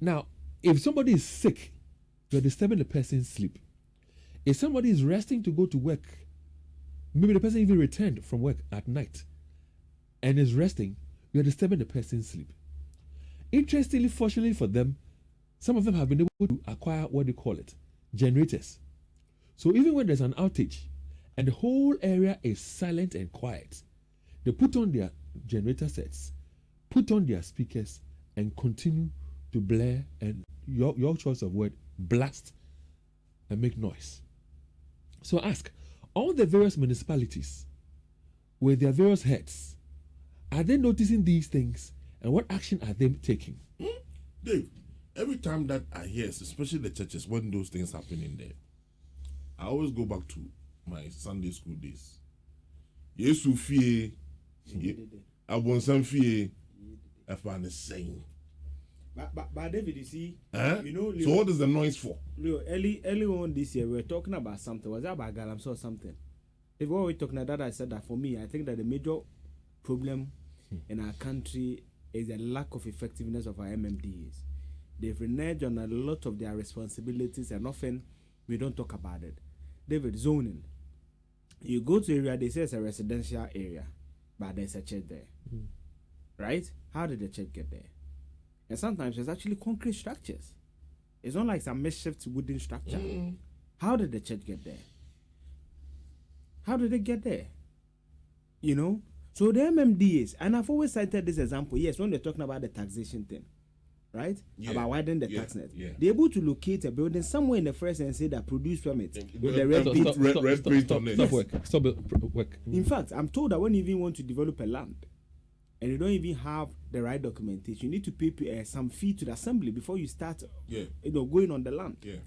Now, if somebody is sick, you're disturbing the person's sleep. If somebody is resting to go to work, maybe the person even returned from work at night and is resting, you're disturbing the person's sleep. Interestingly, fortunately for them, some of them have been able to acquire what they call it, generators. So even when there's an outage and the whole area is silent and quiet, they put on their generator sets, put on their speakers, and continue to blare and your choice of word, blast and make noise. So ask, all the various municipalities with their various heads, are they noticing these things and what action are they taking? Dave, every time that I hear, especially the churches, when those things happen in there, I always go back to my Sunday school days. Yesu fie, abonsam fie, Efan is saying. But David, you see, you know. So what is the noise for? Leo, early on this year, we were talking about something. Was that about Galamsey or something? If we were talking about that, I said that for me, I think that the major problem in our country is the lack of effectiveness of our MMDs. They've reneged on a lot of their responsibilities, and often we don't talk about it. David, zoning. You go to area, they say it's a residential area, but there's a church there. Right? How did the church get there? And sometimes it's actually concrete structures. It's not like some makeshift wooden structure. How did the church get there? How did they get there? You know? So the MMDAs, and I've always cited this example, yes, when they're talking about the taxation thing, right? Yeah. About widening the tax net. Yeah. They're able to locate a building somewhere in the first and say that produce permit with the red paint. Stop work. In fact, I'm told that when you even want to develop a land, and you don't even have the right documentation, you need to pay some fee to the assembly before you start going on the land. Yeah.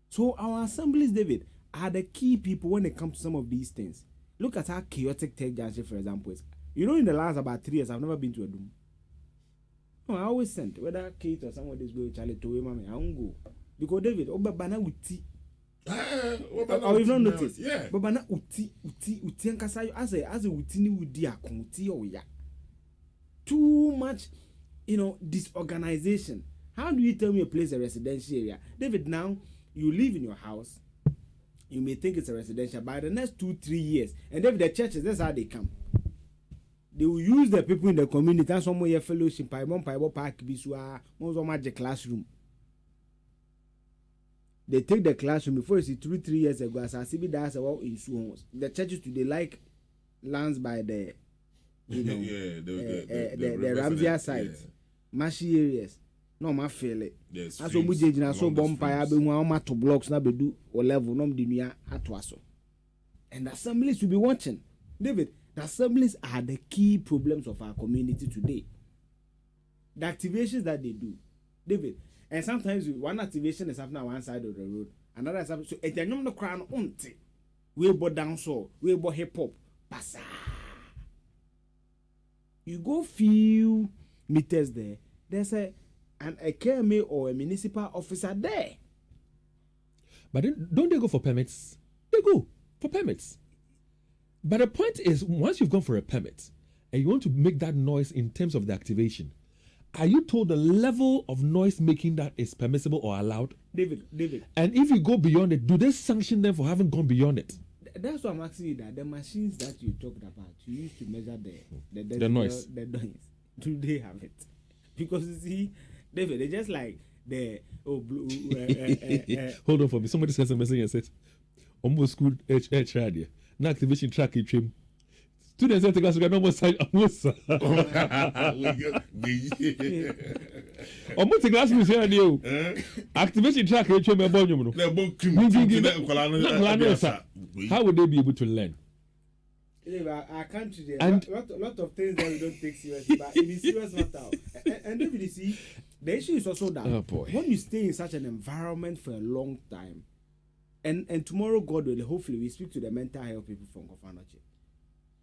So our assemblies, David, are the key people when it comes to some of these things. Look at how chaotic Tech Junction, for example, is. You know, in the last about 3 years, I've never been to a doom. No, I always sent, whether Kate or someone is going Charlie to me, I won't go. Because David, Obabana uti. Oh, you've not noticed? Yeah. Babana uti, and Kasayo, as a utini udia, kumuti or ya. Too much, disorganization. How do you tell me a place a residential area? David, now you live in your house, you may think it's a residential, by the next 2-3 years, and David, the churches, that's how they come. They will use the people in the community and somewhere fellowship, Paibo Park, Bisua, magic classroom. They take the classroom before you see 2-3 years ago, as I see that's about in Suwons. The churches today like lands by the the Ramsey side, Mashi areas. No, my feel it. As we move in, so bonfire, be one to blocks now be do or level no dinia atwaso. And the assemblies will be watching. David, the assemblies are the key problems of our community today. The activations that they do, David, and sometimes one activation is happening on one side of the road, another is happening. So if you're not crown unti, we bo dancehall, we bo hip hop, passa. You go few meters there, there's a KMA or a municipal officer there. But then, don't they go for permits? They go for permits. But the point is, once you've gone for a permit and you want to make that noise in terms of the activation, are you told the level of noise making that is permissible or allowed? David. And if you go beyond it, do they sanction them for having gone beyond it? That's what I'm asking you, that the machines that you talked about, you used to measure the noise. The noise. Do they have it? Because you see, David, they just like the hold on for me. Somebody sends a message and says, almost school H radio. No activation track in trim. Students have to go to no sign almost. Almost the glass was here. Activation track in trim. How would they be able to learn? Our country, there are a lot of things that we don't take seriously, but it is serious matter. And David, you see, the issue is also that when you stay in such an environment for a long time, and tomorrow, God will, hopefully, we speak to the mental health people from Kofanoche.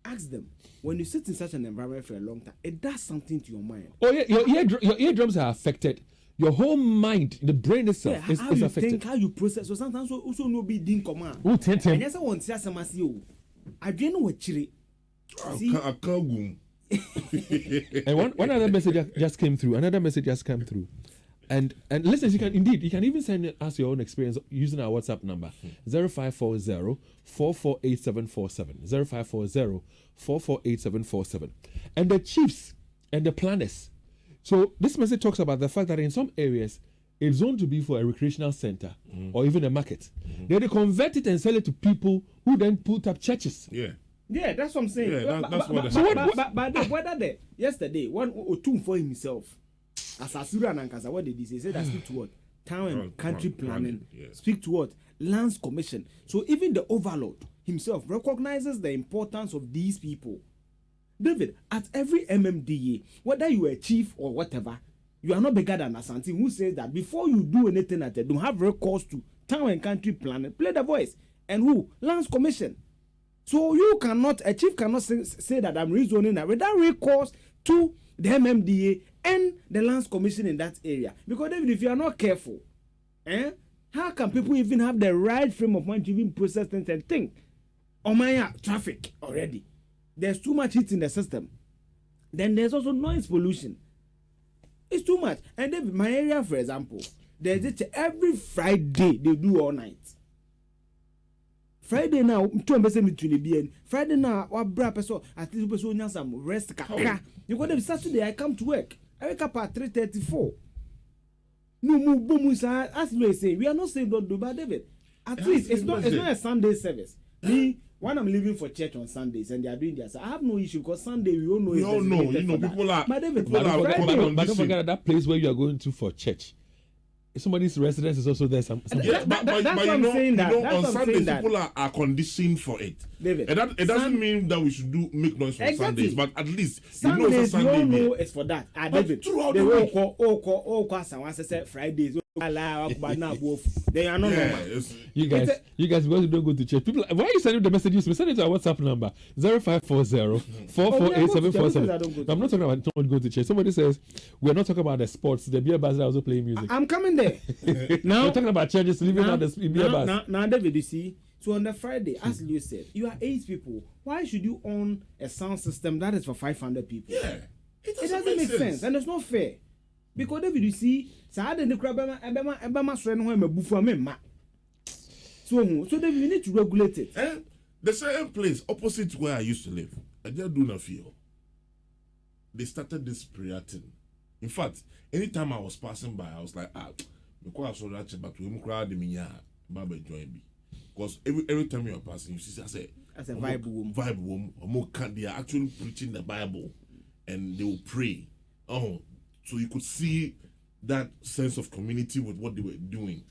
Ask them, when you sit in such an environment for a long time, it does something to your mind. Oh, yeah, your eardrums are affected. Your whole mind, the brain itself is affected. How you think, how you process. So sometimes also no be din command. Oh, ten. And yes, I want to say something. I don't know what chiri. I can't go. And one other message just came through. Another message just came through. And listen, you can even send us your own experience using our WhatsApp number 0540 448747 0540 448747. And the chiefs and the planners. So this message talks about the fact that in some areas it's zoned to be for a recreational center or even a market. Then they convert it and sell it to people who then put up churches. Yeah, that's what I'm saying. Yeah, that's what but whether yesterday one or two for himself as Asura and Ankasa, what did he say? He said that speak to what? Town and country planning. Speak to what? Lands Commission. So even the overlord himself recognizes the importance of these people. David, at every MMDA, whether you are a chief or whatever, you are not bigger than Asante, who says that before you do anything at it, don't have recourse to town and country planning. Play the voice. And who? Lands Commission. So a chief cannot say that I'm rezoning that without recourse to the MMDA and the Lands Commission in that area. Because David, if you are not careful, how can people even have the right frame of mind to even process things and think? Oh my traffic already. There's too much heat in the system. Then there's also noise pollution. It's too much. And David, my area, for example, there's every Friday they do all night. Friday now, Friday now, what bra person at least person some rest kaka. You got them Saturday, I come to work. I wake up at 3:34. No move boom as we say. We are not saying don't do, but David, at least it's not a Sunday service. Me, when I'm leaving for church on Sundays and they are doing this, I have no issue because Sunday we all know. We all know, people are. But don't forget that place where you are going to for church. Somebody's residence is also there. But you know, on Sundays people are conditioned for it. David, it doesn't mean that we should make noise on Sundays, but at least Sundays, you know, know it's for that. David, they will call someone say Fridays. They are not normal. You guys, because you don't go to church. People, why are you sending the messages? We send it to our WhatsApp number 0540 448747. I'm not talking about not going to church. Somebody says we're not talking about the sports. The beer bars are also playing music. I'm coming there. Now we're talking about churches leaving out the beer bars. Now, David, you see. So on the Friday, as Leo said, you are 8 people. Why should you own a sound system that is for 500 people? Yeah, it doesn't make sense, and it's not fair. Because David, you see, so David, we need to regulate it. And the same place opposite where I used to live, I just do not feel. They started this prayer thing. In fact, anytime I was passing by, I was like, because every time you are passing, you see, I say, as a Bible woman, they are actually preaching the Bible, and they will pray. So you could see that sense of community with what they were doing.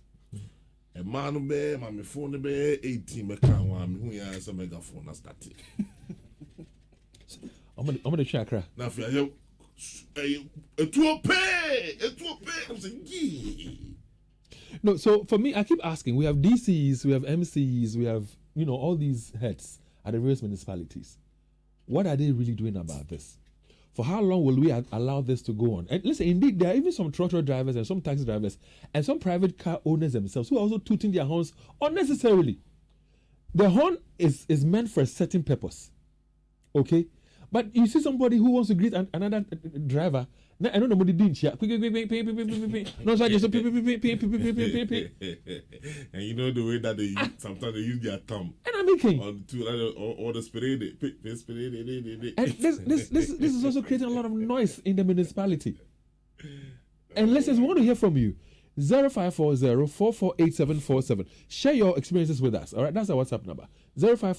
A man be, my phone be 18 me can one who has a megaphone started. I'm gonna check. Now if you a to pay. I'm saying yeah. No, so for me, I keep asking. We have DCs, we have MCs, we have all these heads at the various municipalities. What are they really doing about this? For how long will we allow this to go on? And listen, indeed, there are even some tractor drivers and some taxi drivers and some private car owners themselves who are also tooting their horns unnecessarily. The horn is meant for a certain purpose, okay? But you see somebody who wants to greet another driver. I don't know what they did. No, so just and you know the way that they use, sometimes they use their thumb. And I'm making or the spray. And this is also creating a lot of noise in the municipality. And listeners, we want to hear from you. 0540 448747. Share your experiences with us. All right, that's our WhatsApp number. 0540